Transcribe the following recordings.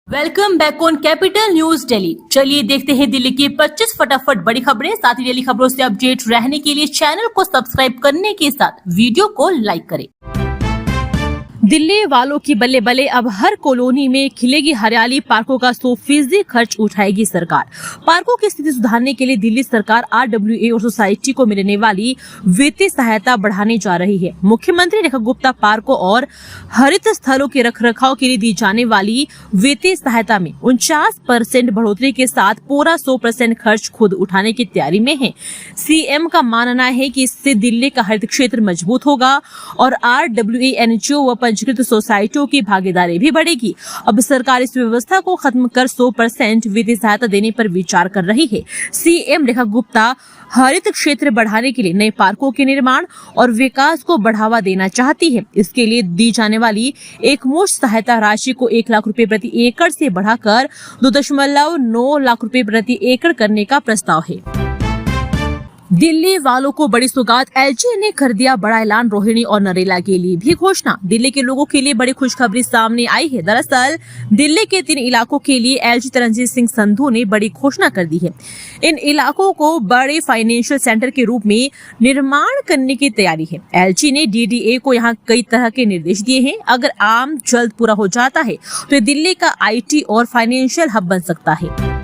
Welcome back on capital news Delhi. चलिए देखते हैं दिल्ली की 25 फटाफट बड़ी खबरें। साथ ही डेली खबरों से अपडेट रहने के लिए चैनल को सब्सक्राइब करने के साथ वीडियो को लाइक करें। दिल्ली वालों की बल्ले बल्ले, अब हर कॉलोनी में खिलेगी हरियाली। पार्कों का 100% खर्च उठाएगी सरकार। पार्कों की स्थिति सुधारने के लिए दिल्ली सरकार RWA और सोसाइटी को मिलने वाली वित्तीय सहायता बढ़ाने जा रही है। मुख्यमंत्री रेखा गुप्ता पार्कों और हरित स्थलों के रखरखाव के लिए दी जाने वाली वित्तीय सहायता में 49% बढ़ोतरी के साथ पूरा 100% खर्च खुद उठाने की तैयारी में है। CM का मानना है कि इससे दिल्ली का हरित क्षेत्र मजबूत होगा और RWA, NGO व पंजीकृत सोसाइटियों की भागीदारी भी बढ़ेगी। अब सरकार इस व्यवस्था को खत्म कर 100% वित्तीय सहायता देने पर विचार कर रही है। CM रेखा गुप्ता हरित क्षेत्र बढ़ाने के लिए नए पार्कों के निर्माण और विकास को बढ़ावा देना चाहती है। इसके लिए दी जाने वाली एकमुश्त सहायता राशि को 1 लाख रुपए प्रति एकड़ से बढ़ाकर 2.9 लाख रुपए प्रति एकड़ करने का प्रस्ताव है। दिल्ली वालों को बड़ी सौगात, LG ने कर दिया बड़ा ऐलान। रोहिणी और नरेला के लिए भी घोषणा। दिल्ली के लोगों के लिए बड़ी खुशखबरी सामने आई है। दरअसल दिल्ली के 3 इलाकों के लिए LG तरनजीत सिंह संधू ने बड़ी घोषणा कर दी है। इन इलाकों को बड़े फाइनेंशियल सेंटर के रूप में निर्माण करने की तैयारी है। LG ने DDA को यहाँ कई तरह के निर्देश दिए हैं। अगर आम जल्द पूरा हो जाता है तो ये दिल्ली का IT और फाइनेंशियल हब बन सकता है।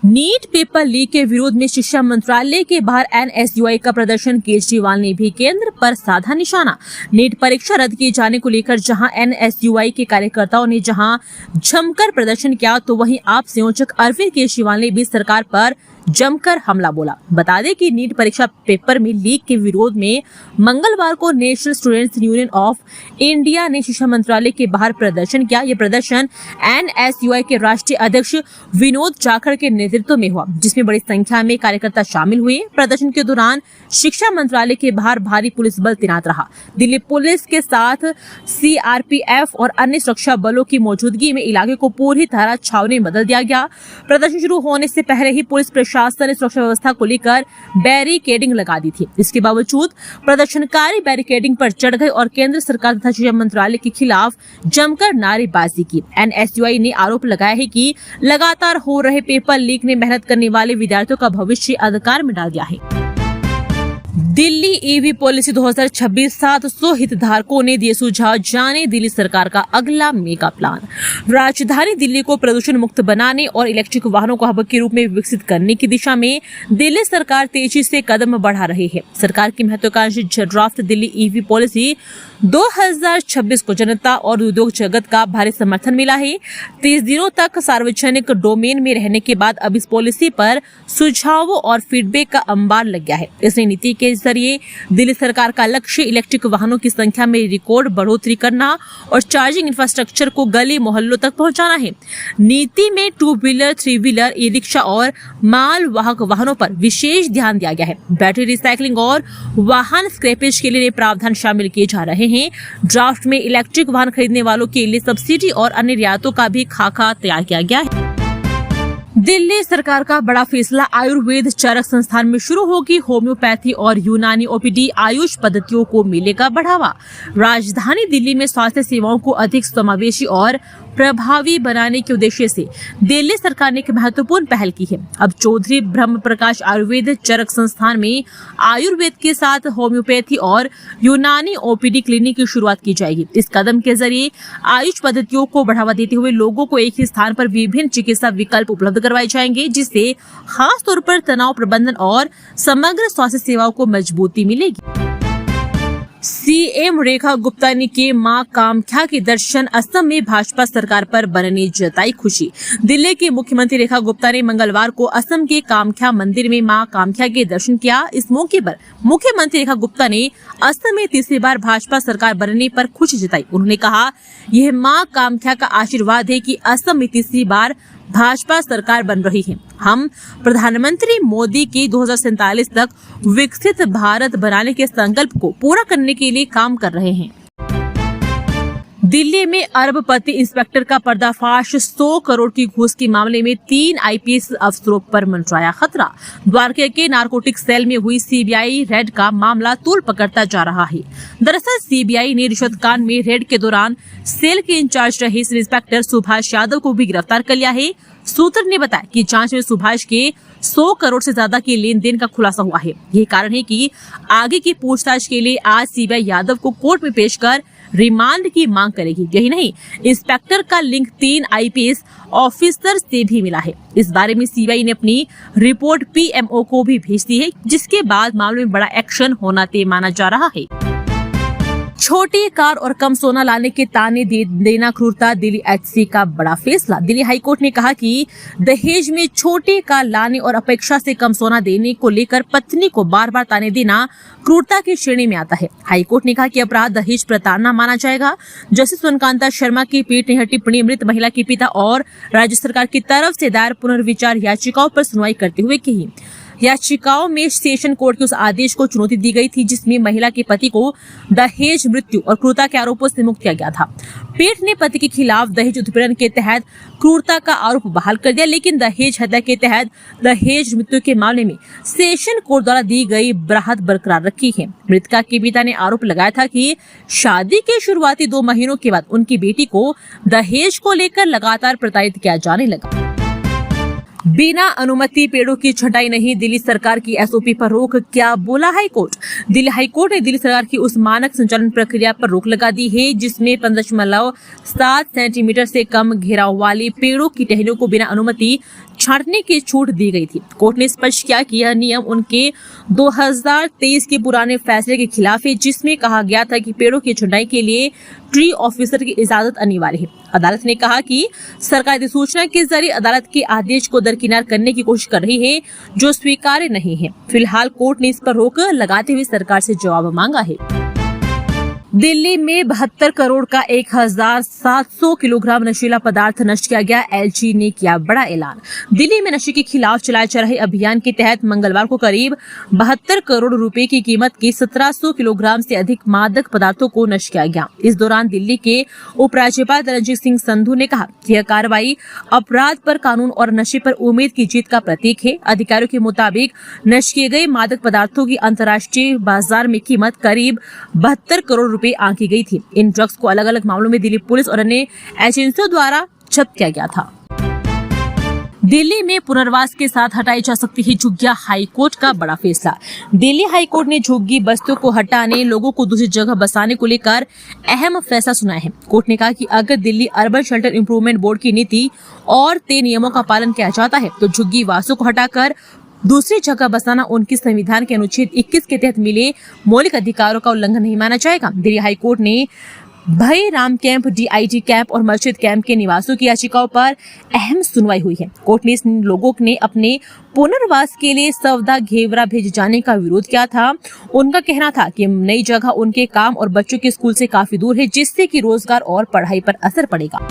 नीट पेपर लीक के विरोध में शिक्षा मंत्रालय के बाहर NSUI का प्रदर्शन। केजरीवाल ने भी केंद्र पर साधा निशाना। नीट परीक्षा रद्द किए जाने को लेकर जहां NSUI के कार्यकर्ताओं ने जहां जमकर प्रदर्शन किया, तो वहीं आप संयोजक अरविंद केजरीवाल ने भी सरकार पर जमकर हमला बोला। बता दें कि नीट परीक्षा पेपर में लीक के विरोध में मंगलवार को national students union of India ने शिक्षा मंत्रालय के बाहर प्रदर्शन किया। यह प्रदर्शन NSUI के राष्ट्रीय अध्यक्ष विनोद जाखड़ के नेतृत्व में हुआ, जिसमें बड़ी संख्या में कार्यकर्ता शामिल हुए। प्रदर्शन के दौरान शिक्षा मंत्रालय के बाहर भारी पुलिस बल तैनात रहा। दिल्ली पुलिस के साथ CRPF और अन्य सुरक्षा बलों की मौजूदगी में इलाके को पूरी तरह छावनी में बदल दिया गया। प्रदर्शन शुरू होने से पहले ही पुलिस प्रशासन ने सुरक्षा व्यवस्था को लेकर बैरिकेडिंग लगा दी थी। इसके बावजूद प्रदर्शनकारी बैरिकेडिंग पर चढ़ गए और केंद्र सरकार तथा शिक्षा मंत्रालय के खिलाफ जमकर नारेबाजी की। NSUI ने आरोप लगाया है कि लगातार हो रहे पेपर लीक ने मेहनत करने वाले विद्यार्थियों का भविष्य अंधकार में डाल दिया है। दिल्ली EV पॉलिसी 2026, 700 हितधारकों ने दिए सुझाव। जाने दिल्ली सरकार का अगला मेगा प्लान। राजधानी दिल्ली को प्रदूषण मुक्त बनाने और इलेक्ट्रिक वाहनों को हब के रूप में विकसित करने की दिशा में दिल्ली सरकार तेजी से कदम बढ़ा रही है। सरकार की महत्वाकांक्षी ड्राफ्ट दिल्ली EV पॉलिसी 2026 को जनता और उद्योग जगत का भारी समर्थन मिला है। 30 दिनों तक सार्वजनिक डोमेन में रहने के बाद अब इस पॉलिसी पर सुझावों और फीडबैक का अंबार लग गया है। इस नई नीति के जरिए दिल्ली सरकार का लक्ष्य इलेक्ट्रिक वाहनों की संख्या में रिकॉर्ड बढ़ोतरी करना और चार्जिंग इंफ्रास्ट्रक्चर को गली मोहल्लों तक पहुंचाना है। नीति में 2 व्हीलर, 3 व्हीलर, ई-रिक्शा और माल वाहक वाहनों पर विशेष ध्यान दिया गया है। बैटरी रिसाइकलिंग और वाहन स्क्रैपेज के लिए प्रावधान शामिल किए जा रहे हैं। ड्राफ्ट में इलेक्ट्रिक वाहन खरीदने वालों के लिए सब्सिडी और अन्य रियायतों का भी खाका तैयार किया गया है। दिल्ली सरकार का बड़ा फैसला। आयुर्वेद चरक संस्थान में शुरू होगी होम्योपैथी और यूनानी OPD। आयुष पद्धतियों को मिलेगा बढ़ावा। राजधानी दिल्ली में स्वास्थ्य सेवाओं को अधिक समावेशी और प्रभावी बनाने के उद्देश्य से दिल्ली सरकार ने एक महत्वपूर्ण पहल की है। अब चौधरी ब्रह्म प्रकाश आयुर्वेद चरक संस्थान में आयुर्वेद के साथ होम्योपैथी और यूनानी OPD क्लिनिक की शुरुआत की जाएगी। इस कदम के जरिए आयुष पद्धतियों को बढ़ावा देते हुए लोगों को एक ही स्थान पर विभिन्न चिकित्सा विकल्प उपलब्ध करवाए जाएंगे, जिससे खास तौर पर तनाव प्रबंधन और समग्र स्वास्थ्य सेवाओं को मजबूती मिलेगी। CM रेखा गुप्ता ने किए मां कामाख्या के दर्शन। असम में भाजपा सरकार पर बनने जताई खुशी। दिल्ली के मुख्यमंत्री रेखा गुप्ता ने मंगलवार को असम के कामाख्या मंदिर में मां कामाख्या के दर्शन किया। इस मौके पर मुख्यमंत्री रेखा गुप्ता ने असम में तीसरी बार भाजपा सरकार बनने पर खुशी जताई। उन्होंने कहा, यह मां कामाख्या का आशीर्वाद है कि असम में तीसरी बार भाजपा सरकार बन रही है। हम प्रधानमंत्री मोदी की 2047 तक विकसित भारत बनाने के संकल्प को पूरा करने के लिए काम कर रहे हैं। दिल्ली में अरबपति इंस्पेक्टर का पर्दाफाश। 100 करोड़ की घूस के मामले में 3 आईपीएस अफसरों पर मंडराया खतरा। द्वारका के नारकोटिक सेल में हुई सीबीआई रेड का मामला तूल पकड़ता जा रहा है। दरअसल सीबीआई ने रिश्वत कांड में रेड के दौरान सेल के इंचार्ज रहे सब इंस्पेक्टर सुभाष यादव को भी गिरफ्तार कर लिया है। सूत्र ने बताया कि जांच में सुभाष के 100 करोड़ से ज्यादा के लेन देन का खुलासा हुआ है। यही कारण है कि आगे की पूछताछ के लिए आज सीबीआई यादव को कोर्ट में पेश कर रिमांड की मांग करेगी। यही नहीं, इंस्पेक्टर का लिंक 3 आईपीएस ऑफिसर से भी मिला है। इस बारे में सीबीआई ने अपनी रिपोर्ट पीएमओ को भी भेज दी है, जिसके बाद मामले में बड़ा एक्शन होना तय माना जा रहा है। छोटी कार और कम सोना लाने के ताने देना क्रूरता, दिल्ली एचसी का बड़ा फैसला। दिल्ली हाईकोर्ट ने कहा कि दहेज में छोटी कार लाने और अपेक्षा से कम सोना देने को लेकर पत्नी को बार बार ताने देना क्रूरता की श्रेणी में आता है। हाईकोर्ट ने कहा कि अपराध दहेज प्रताड़ना माना जाएगा। जस्टिस सुनकांता शर्मा की पीठ ने यह टिप्पणी मृत महिला के पिता और राज्य सरकार की तरफ से दायर पुनर्विचार याचिकाओं पर सुनवाई करते हुए की। याचिकाओं में सेशन कोर्ट के उस आदेश को चुनौती दी गई थी जिसमें महिला के पति को दहेज, मृत्यु और क्रूरता के आरोपों से मुक्त किया गया था। पीठ ने पति के खिलाफ दहेज उत्पीड़न के तहत क्रूरता का आरोप बहाल कर दिया, लेकिन दहेज हत्या के तहत दहेज मृत्यु के मामले में सेशन कोर्ट द्वारा दी गई बराहत बरकरार रखी है। मृतका के पिता ने आरोप लगाया था कि शादी के शुरुआती 2 महीनों के बाद उनकी बेटी को दहेज को लेकर लगातार प्रताड़ित किया जाने लगा। बिना अनुमति पेड़ों की छंटाई नहीं, दिल्ली सरकार की एसओपी पर रोक, क्या बोला हाईकोर्ट। दिल्ली हाईकोर्ट ने दिल्ली सरकार की उस मानक संचालन प्रक्रिया पर रोक लगा दी है जिसमें 15.7 सेंटीमीटर से कम घेराव वाली पेड़ों की टहनियों को बिना अनुमति छांटने की छूट दी गई थी। कोर्ट ने स्पष्ट किया कि यह नियम उनके 2023 के पुराने फैसले के खिलाफ है जिसमें कहा गया था कि पेड़ों की छंटाई के लिए ट्री ऑफिसर की इजाजत अनिवार्य है। अदालत ने कहा कि सरकार अधिसूचना के जरिए अदालत के आदेश को दरकिनार करने की कोशिश कर रही है जो स्वीकार्य नहीं है। फिलहाल कोर्ट ने इस पर रोक लगाते हुए सरकार से जवाब मांगा है। दिल्ली में 72 करोड़ का 1700 किलोग्राम नशीला पदार्थ नष्ट किया गया। एलजी ने किया बड़ा ऐलान। दिल्ली में नशे के खिलाफ चलाए जा रहे अभियान के तहत मंगलवार को करीब 72 करोड़ रुपए की कीमत की 1700 किलोग्राम से अधिक मादक पदार्थों को नष्ट किया गया। इस दौरान दिल्ली के उपराज्यपाल रणजीत सिंह संधू ने कहा कि यह कार्रवाई अपराध पर कानून और नशे पर उम्मीद की जीत का प्रतीक है। अधिकारियों के मुताबिक नष्ट किए गए मादक पदार्थों की अंतर्राष्ट्रीय बाजार में कीमत करीब 72 करोड़ रुपए आंकी गई थी। इन ड्रग्स को अलग अलग मामलों में दिल्ली पुलिस और अन्य एजेंसियों द्वारा जब्त किया गया था। दिल्ली में पुनर्वास के साथ हटाई जा सकती है झुग्गियां, हाईकोर्ट का बड़ा फैसला। दिल्ली हाईकोर्ट ने झुग्गी बस्तियों को हटाने, लोगों को दूसरी जगह बसाने को लेकर अहम फैसला सुनाया है। कोर्ट ने कहा कि अगर Delhi urban shelter improvement board की नीति और तय नियमों का पालन किया जाता है तो झुग्गी वासियों को हटाकर दूसरी जगह बसाना उनकी संविधान के अनुच्छेद 21 के तहत मिले मौलिक अधिकारों का उल्लंघन नहीं माना जाएगा। दिल्ली हाईकोर्ट ने भई राम कैंप, डीआईजी कैंप और मस्जिद कैंप के निवासियों की याचिकाओं पर अहम सुनवाई हुई है। कोर्ट ने इन लोगों ने अपने पुनर्वास के लिए सवदा घेवरा भेजे जाने का विरोध किया था। उनका कहना था कि नई जगह उनके काम और बच्चों के स्कूल से काफी दूर है, जिससे कि रोजगार और पढ़ाई पर असर पड़ेगा।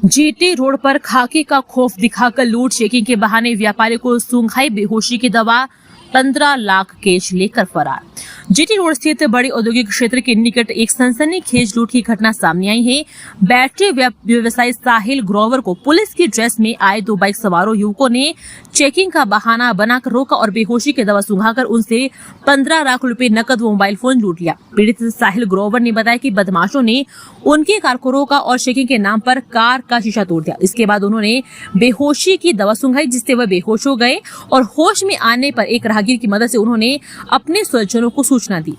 जीटी रोड पर खाकी का खौफ दिखाकर लूट, चेकिंग के बहाने व्यापारी को सूंघाई बेहोशी की दवा, 15 लाख कैश लेकर फरार। जीटी रोड स्थित बड़े औद्योगिक क्षेत्र के निकट एक सनसनीखेज लूट की घटना सामने आई है। बैटरी व्यवसायी साहिल ग्रोवर को पुलिस की ड्रेस में आए 2 बाइक सवारों युवकों ने चेकिंग का बहाना बनाकर रोका और बेहोशी की दवा सूंघाकर उनसे 15 लाख रुपए नकद व मोबाइल फोन लूट लिया। पीड़ित साहिल ग्रोवर ने बताया कि बदमाशों ने उनकी कार को रोका और चेकिंग के नाम पर कार का शीशा तोड़ दिया। इसके बाद उन्होंने बेहोशी की दवा सूंघाई, जिससे वह बेहोश हो गए और होश में आने पर एक राहगीर की मदद से उन्होंने अपने स्वजनों को सूचना दी।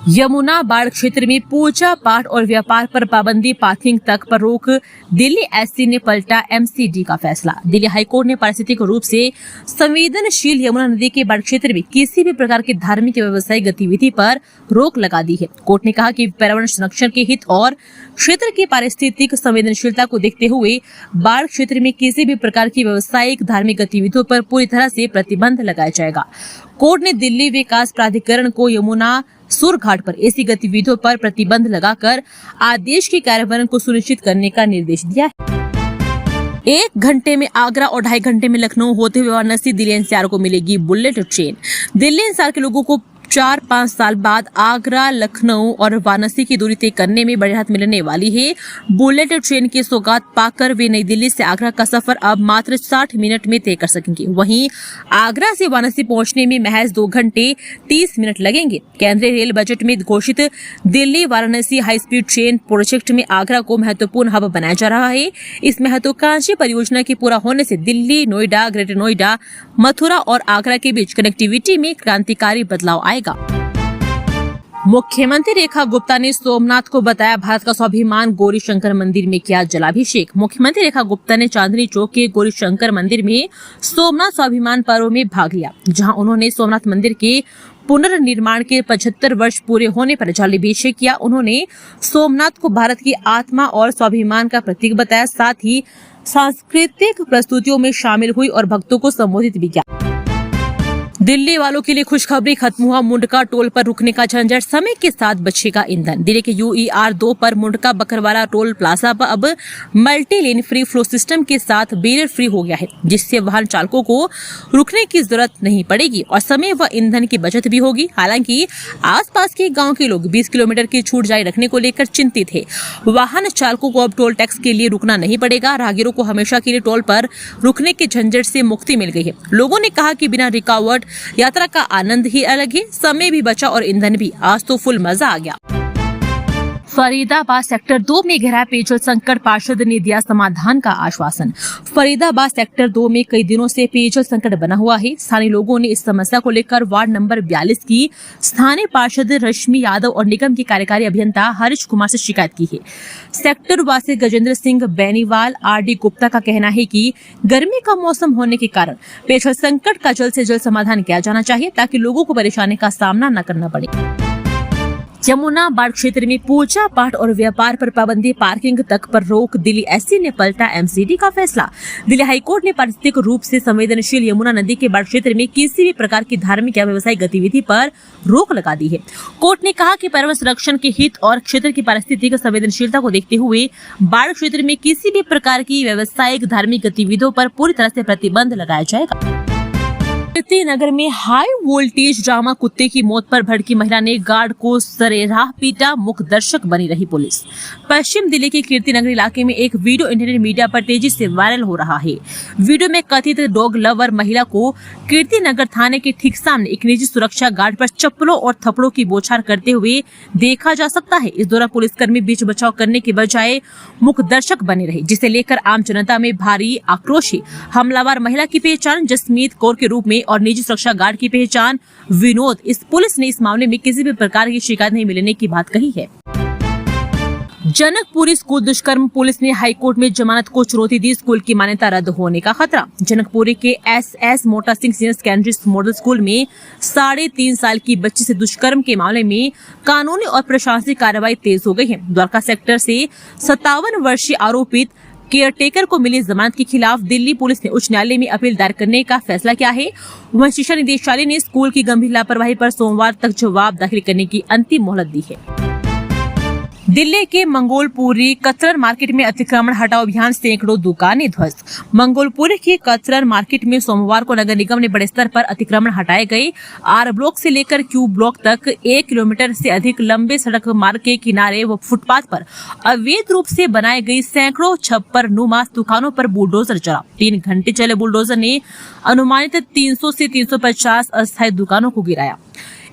यमुना बाढ़ क्षेत्र में पूजा पाठ और व्यापार पर पाबंदी, पार्किंग तक पर रोक, दिल्ली एससी ने पलटा एमसीडी का फैसला। दिल्ली हाईकोर्ट ने पारिस्थितिक रूप से संवेदनशील यमुना नदी के बाढ़ क्षेत्र में किसी भी प्रकार की धार्मिक या व्यवसायिक गतिविधि पर रोक लगा दी है। कोर्ट ने कहा कि पर्यावरण संरक्षण के हित और क्षेत्र की पारिस्थितिक संवेदनशीलता को देखते हुए बाढ़ क्षेत्र में किसी भी प्रकार की व्यवसायिक धार्मिक गतिविधियों पर पूरी तरह से प्रतिबंध लगाया जाएगा। कोर्ट ने दिल्ली विकास प्राधिकरण को यमुना सुर घाट पर ऐसी गतिविधियों पर प्रतिबंध लगाकर आदेश के कार्यान्वयन को सुनिश्चित करने का निर्देश दिया है। 1 घंटे में आगरा और 2.5 घंटे में लखनऊ होते हुए वाराणसी दिल्ली एनसीआर को मिलेगी बुलेट ट्रेन। दिल्ली एनसीआर के लोगों को 4-5 साल बाद आगरा, लखनऊ और वाराणसी की दूरी तय करने में बड़ी राहत मिलने वाली है। बुलेट ट्रेन की सौगात पाकर वे नई दिल्ली से आगरा का सफर अब मात्र 60 मिनट में तय कर सकेंगे। वहीं आगरा से वाराणसी पहुंचने में महज 2 घंटे 30 मिनट लगेंगे। केंद्रीय रेल बजट में घोषित Delhi Varanasi high speed train project में आगरा को महत्वपूर्ण हब बनाया जा रहा है। इस महत्वाकांक्षी परियोजना के पूरा होने से दिल्ली, नोएडा, ग्रेटर नोएडा, मथुरा और आगरा के बीच कनेक्टिविटी में क्रांतिकारी बदलाव आएगा। मुख्यमंत्री रेखा गुप्ता ने सोमनाथ को बताया भारत का स्वाभिमान। गौरी शंकर मंदिर में किया जलाभिषेक। मुख्यमंत्री रेखा गुप्ता ने चांदनी चौक के गौरी शंकर मंदिर में सोमनाथ स्वाभिमान पर्व में भाग लिया, जहां उन्होंने सोमनाथ मंदिर के पुनर्निर्माण के 75 वर्ष पूरे होने पर जलाभिषेक किया। उन्होंने सोमनाथ को भारत की आत्मा और स्वाभिमान का प्रतीक बताया, साथ ही सांस्कृतिक प्रस्तुतियों में शामिल हुई और भक्तों को संबोधित भी किया। दिल्ली वालों के लिए खुशखबरी, खत्म हुआ मुंडका टोल पर रुकने का झंझट, समय के साथ बचेगा ईंधन। दिल्ली के UER 2 पर मुंडका बकरवाला टोल प्लाजा पर अब multi lane free flow system के साथ बैरियर फ्री हो गया है, जिससे वाहन चालकों को रुकने की जरूरत नहीं पड़ेगी और समय व ईंधन की बचत भी होगी। हालांकि आसपास के गाँव के लोग 20 किलोमीटर की छूट जारी रखने को लेकर चिंतित है। वाहन चालकों को अब टोल टैक्स के लिए रुकना नहीं पड़ेगा। राहगीरों को हमेशा के लिए टोल पर रुकने के झंझट से मुक्ति मिल गई है। लोगों ने कहा कि बिना रुकावट यात्रा का आनंद ही अलग है, समय भी बचा और ईंधन भी। आज तो फुल मजा आ गया। फरीदाबाद सेक्टर 2 में गहरा पेयजल संकट, पार्षद ने दिया समाधान का आश्वासन। फरीदाबाद सेक्टर 2 में कई दिनों से पेयजल संकट बना हुआ है। स्थानीय लोगों ने इस समस्या को लेकर वार्ड नंबर 42 की स्थानीय पार्षद रश्मि यादव और निगम के कार्यकारी अभियंता हरीश कुमार से शिकायत की है। सेक्टर वासी गजेंद्र सिंह बेनीवाल, RD गुप्ता का कहना है कि गर्मी का मौसम होने के कारण पेयजल संकट का जल्द से जल्द समाधान किया जाना चाहिए, ताकि लोगों को परेशानी का सामना न करना पड़े। यमुना बाढ़ क्षेत्र में पूजा पाठ और व्यापार पर पाबंदी, पार्किंग तक पर रोक। दिल्ली SC ने पलटा MCD का फैसला। दिल्ली हाईकोर्ट ने पारिस्थितिक रूप से संवेदनशील यमुना नदी के बाढ़ क्षेत्र में किसी भी प्रकार की धार्मिक या व्यवसायिक गतिविधि पर रोक लगा दी है। कोर्ट ने कहा कि पर्यावरण संरक्षण के हित और क्षेत्र की पारिस्थितिक संवेदनशीलता को देखते हुए बाढ़ क्षेत्र में किसी भी प्रकार की व्यवसायिक धार्मिक गतिविधियों पर पूरी तरह से प्रतिबंध लगाया जाएगा। कीर्ति नगर में हाई वोल्टेज ड्रामा, कुत्ते की मौत पर भड़की महिला ने गार्ड को सरेराह पीटा, मुख्य दर्शक बनी रही पुलिस। पश्चिम दिल्ली के कीर्ति नगर इलाके में एक वीडियो इंटरनेट मीडिया पर तेजी से वायरल हो रहा है। वीडियो में कथित डॉग लवर महिला को कीर्ति नगर थाने के ठीक सामने एक निजी सुरक्षा गार्ड पर चप्पलों और थप्पड़ों की बौछार करते हुए देखा जा सकता है। इस दौरान पुलिसकर्मी बीच बचाव करने के बजाय मुख्य दर्शक बने रहे, जिसे लेकर आम जनता में भारी आक्रोश है। हमलावर महिला की पहचान जसमीत कौर के रूप में और निजी सुरक्षा गार्ड की पहचान विनोद। इस पुलिस ने इस मामले में किसी भी प्रकार की शिकायत नहीं मिलने की बात कही है। जनकपुरी स्कूल दुष्कर्म, पुलिस ने हाईकोर्ट में जमानत को चुनौती दी, स्कूल की मान्यता रद्द होने का खतरा। जनकपुरी के SS मोटा Singh senior secondary model school में 3.5 साल की बच्ची से दुष्कर्म के मामले में कानूनी और प्रशासनिक कार्रवाई तेज हो गई है। द्वारका सेक्टर से 57 वर्षीय आरोपित केयरटेकर को मिली जमानत के खिलाफ दिल्ली पुलिस ने उच्च न्यायालय में अपील दायर करने का फैसला किया है। वहीं शिक्षा निदेशालय ने स्कूल की गंभीर लापरवाही पर सोमवार तक जवाब दाखिल करने की अंतिम मोहलत दी है। दिल्ली के मंगोलपुरी कचरन मार्केट में अतिक्रमण हटाओ अभियान, सैकड़ों दुकानें ध्वस्त। मंगोलपुरी के कचरन मार्केट में सोमवार को नगर निगम ने बड़े स्तर पर अतिक्रमण हटाए गए। R ब्लॉक से लेकर Q ब्लॉक तक 1 किलोमीटर से अधिक लंबे सड़क मार्ग के किनारे व फुटपाथ पर अवैध रूप से बनाई गई सैकड़ों छप्पर नुमा दुकानों पर बुलडोजर चला। 3 घंटे चले बुलडोजर ने अनुमानित 300 से 350 अस्थायी दुकानों को गिराया।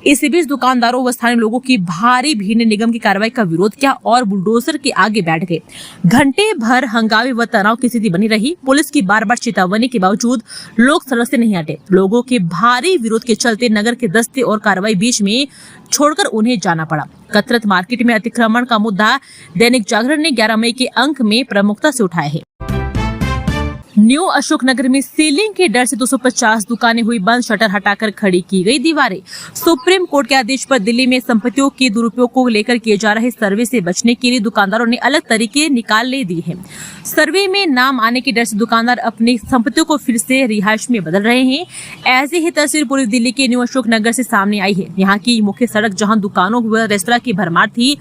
इस बीच दुकानदारों व स्थानीय लोगों की भारी भीड़ ने निगम की कार्रवाई का विरोध किया और बुलडोजर के आगे बैठ गए। घंटे भर हंगामे व तनाव की स्थिति बनी रही। पुलिस की बार-बार चेतावनी के बावजूद लोग सड़क से नहीं हटे। लोगों के भारी विरोध के चलते नगर के दस्ते और कार्रवाई बीच में छोड़कर उन्हें जाना पड़ा। कतरत मार्केट में अतिक्रमण का मुद्दा दैनिक जागरण ने 11 मई के अंक में प्रमुखता से उठाया है। न्यू अशोकनगर में सीलिंग के डर से 250 दुकानें हुई बंद, शटर हटाकर खड़ी की गई दीवारें। सुप्रीम कोर्ट के आदेश पर दिल्ली में संपत्तियों के दुरुपयोग को लेकर किए जा रहे सर्वे से बचने के लिए दुकानदारों ने अलग तरीके निकाल दिए हैं। सर्वे में नाम आने के डर से दुकानदार अपनी संपत्तियों को फिर से रिहायश में बदल रहे हैं। ऐसी ही तस्वीर पूरी दिल्ली के न्यू अशोकनगर से सामने आई है। यहाँ की मुख्य सड़क जहाँ दुकानों व रेस्तरां की भरमार थी,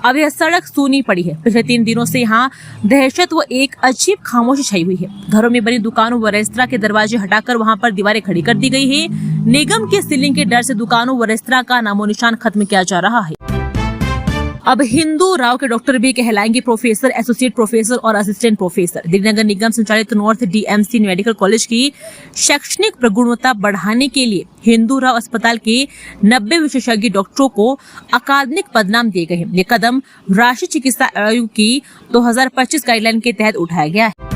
अब यह सड़क सूनी पड़ी है। पिछले 3 दिनों से यहाँ दहशत व एक अजीब खामोशी छाई हुई है। घरों में बनी दुकानों व रेस्तरां के दरवाजे हटाकर वहाँ पर दीवारें खड़ी कर दी गई है। निगम के सीलिंग के डर से दुकानों व रेस्तरां का नामो निशान खत्म किया जा रहा है। अब हिंदू राव के डॉक्टर भी कहलाएंगे प्रोफेसर, एसोसिएट प्रोफेसर और असिस्टेंट प्रोफेसर। दिल्ली नगर निगम संचालित नॉर्थ डीएमसी मेडिकल कॉलेज की शैक्षणिक प्रगुणवत्ता बढ़ाने के लिए हिंदू राव अस्पताल के 90 विशेषज्ञ डॉक्टरों को अकादमिक पदनाम दिए गए हैं। ये कदम राष्ट्रीय चिकित्सा आयोग की 2025 गाइडलाइन के तहत उठाया गया है।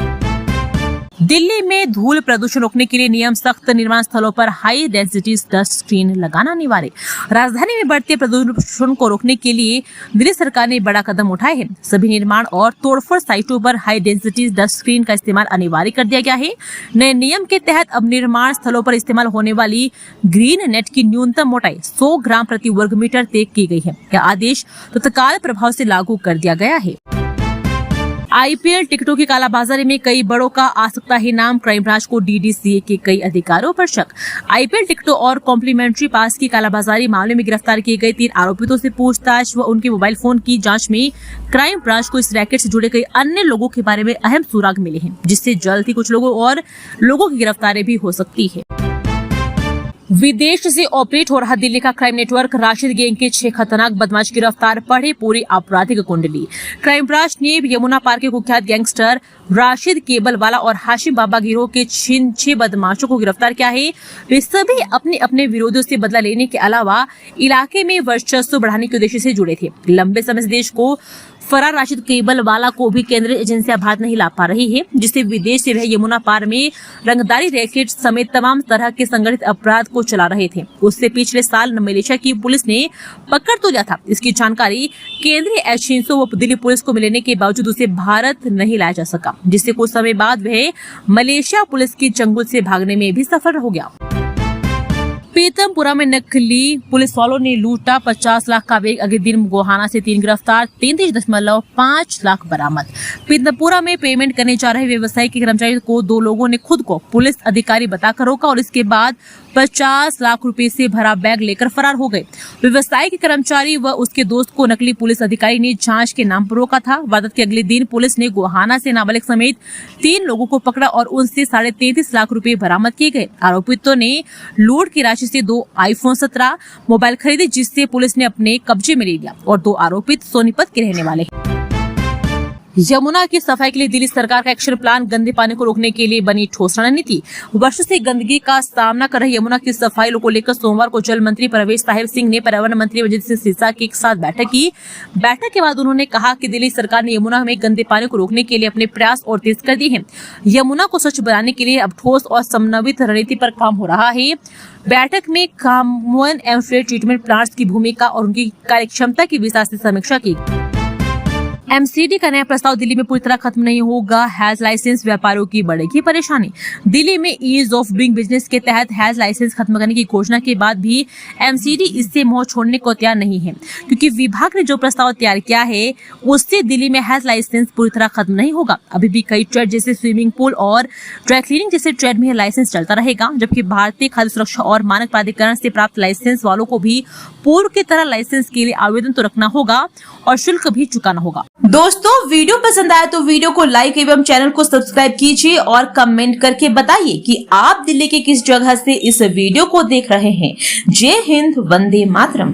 दिल्ली में धूल प्रदूषण रोकने के लिए नियम सख्त, निर्माण स्थलों पर हाई डेंसिटी डस्ट स्क्रीन लगाना अनिवार्य। राजधानी में बढ़ते प्रदूषण को रोकने के लिए दिल्ली सरकार ने बड़ा कदम उठाए हैं। सभी निर्माण और तोड़फोड़ साइटों पर हाई डेंसिटी डस्ट स्क्रीन का इस्तेमाल अनिवार्य कर दिया गया है। नए नियम के तहत अब निर्माण स्थलों पर इस्तेमाल होने वाली ग्रीन नेट की न्यूनतम मोटाई 100 ग्राम प्रति वर्ग मीटर तय की गई है। यह आदेश तत्काल प्रभाव से लागू कर दिया गया है। आईपीएल टिकटों की कालाबाजारी में कई बड़ों का आ सकता है नाम, क्राइम ब्रांच को डीडीसीए के कई अधिकारियों पर शक। आईपीएल टिकटों और कॉम्प्लीमेंट्री पास की कालाबाजारी मामले में गिरफ्तार किए गए 3 आरोपितों से पूछताछ व उनके मोबाइल फोन की जांच में क्राइम ब्रांच को इस रैकेट से जुड़े कई अन्य लोगों के बारे में अहम सुराग मिले हैं, जिससे जल्द ही कुछ लोगों की गिरफ्तारी भी हो सकती है। विदेश से ऑपरेट हो रहा दिल्ली का क्राइम नेटवर्क राशिद गैंग के 6 खतरनाक बदमाश गिरफ्तार, पढ़े पूरी आपराधिक कुंडली। क्राइम ब्रांच ने यमुना पार के कुख्यात गैंगस्टर राशिद केबलवाला और हाशिम बाबा गिरोह के 6 बदमाशों को गिरफ्तार किया है। वे सभी अपने अपने विरोधियों से बदला लेने के अलावा इलाके में वर्चस्व बढ़ाने के उद्देश्य से जुड़े थे। लंबे समय से देश को फरार राशिद केबलवाला को भी केंद्रीय एजेंसियां भारत नहीं ला पा रही है, जिससे विदेश से वह यमुना पार में रंगदारी रैकेट समेत तमाम तरह के संगठित अपराध को चला रहे थे। उससे पिछले साल मलेशिया की पुलिस ने पकड़ तो लिया था। इसकी जानकारी केंद्रीय एजेंसियों व दिल्ली पुलिस को मिलने के बावजूद उसे भारत नहीं लाया जा सका, जिससे कुछ समय बाद वह मलेशिया पुलिस की चंगुल से भागने में भी सफल हो गया। पीतमपुरा में नकली पुलिस वालों ने लूटा 50 लाख का बैग, अगले दिन गोहाना से 3 गिरफ्तार, 33.5 लाख बरामद। पीतमपुरा में पेमेंट करने जा रहे व्यवसायी के कर्मचारी को 2 लोगों ने खुद को पुलिस अधिकारी बताकर रोका और इसके बाद 50 लाख रुपए से भरा बैग लेकर फरार हो गए। व्यवसायी के कर्मचारी व उसके दोस्त को नकली पुलिस अधिकारी ने जांच के नाम पर रोका था। वारदात के अगले दिन पुलिस ने गोहाना से नाबालिग समेत 3 लोगों को पकड़ा और उनसे 33.5 लाख रुपए बरामद किए गए। आरोपितों ने लूट की राशि से 2 iPhone 17 मोबाइल खरीदे, जिससे पुलिस ने अपने कब्जे में ले लिया और 2 आरोपित सोनीपत के रहने वाले हैं। यमुना की सफाई के लिए दिल्ली सरकार का एक्शन प्लान, गंदे पानी को रोकने के लिए बनी ठोस रणनीति। वर्षों से गंदगी का सामना कर रही यमुना की सफाई को लेकर सोमवार को जल मंत्री परवेश साहिब सिंह ने पर्यावरण मंत्री अजय सिंह सिरसा के साथ बैठक की। बैठक के बाद उन्होंने कहा कि दिल्ली सरकार ने यमुना में गंदे पानी को रोकने के लिए अपने प्रयास और तेज कर दिए हैं। यमुना को स्वच्छ बनाने के लिए अब ठोस और समन्वित रणनीति पर काम हो रहा है। बैठक में कॉमन एफ्लुएंट ट्रीटमेंट प्लांट्स की भूमिका और उनकी कार्यक्षमता की विस्तार से समीक्षा की। एमसीडी का नया प्रस्ताव दिल्ली में पूरी तरह खत्म नहीं होगा, हैज लाइसेंस व्यापारियों की बढ़ेगी परेशानी। दिल्ली में ईज ऑफ डूइंग बिजनेस के तहत हैज लाइसेंस खत्म करने की घोषणा के बाद भी एमसीडी इससे मुंह छोड़ने को तैयार नहीं है, क्योंकि विभाग ने जो प्रस्ताव तैयार किया है उससे दिल्ली में हैज लाइसेंस पूरी तरह खत्म नहीं होगा। अभी भी कई ट्रेड जैसे स्विमिंग पूल और ड्राई क्लीनिंग जैसे ट्रेड में लाइसेंस चलता रहेगा, जबकि भारतीय खाद्य सुरक्षा और मानक प्राधिकरण से प्राप्त लाइसेंस वालों को भी पूर्व की तरह लाइसेंस के लिए आवेदन तो रखना होगा और शुल्क भी चुकाना होगा। दोस्तों, वीडियो पसंद आया तो वीडियो को लाइक एवं चैनल को सब्सक्राइब कीजिए और कमेंट करके बताइए कि आप दिल्ली के किस जगह से इस वीडियो को देख रहे हैं। जय हिंद, वंदे मातरम।